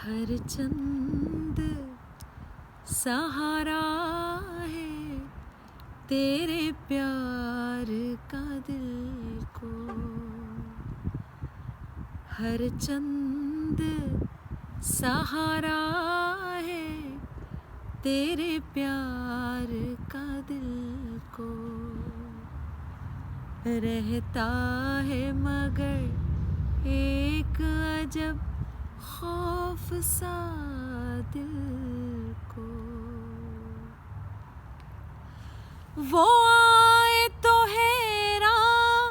हर चंद सहारा है तेरे प्यार का दिल को। हर चंद सहारा है तेरे प्यार का दिल को। रहता है मगर एक अजब खौफ सा दिल को। वो आए तो हैरान,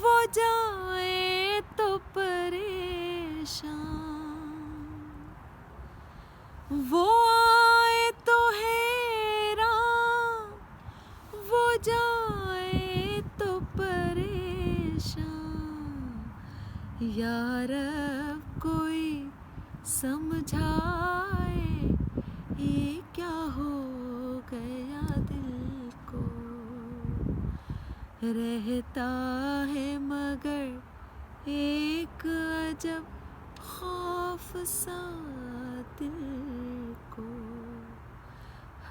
वो जाए तो परेशान। वो आए तो हैरान, वो जाए तो परेशान। यार अब कोई समझाए ये क्या हो गया दिल को। रहता है मगर एक अजब खौफ सा दिल को।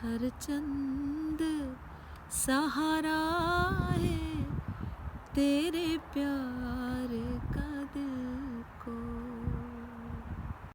हर चंद सहारा है तेरे प्यार का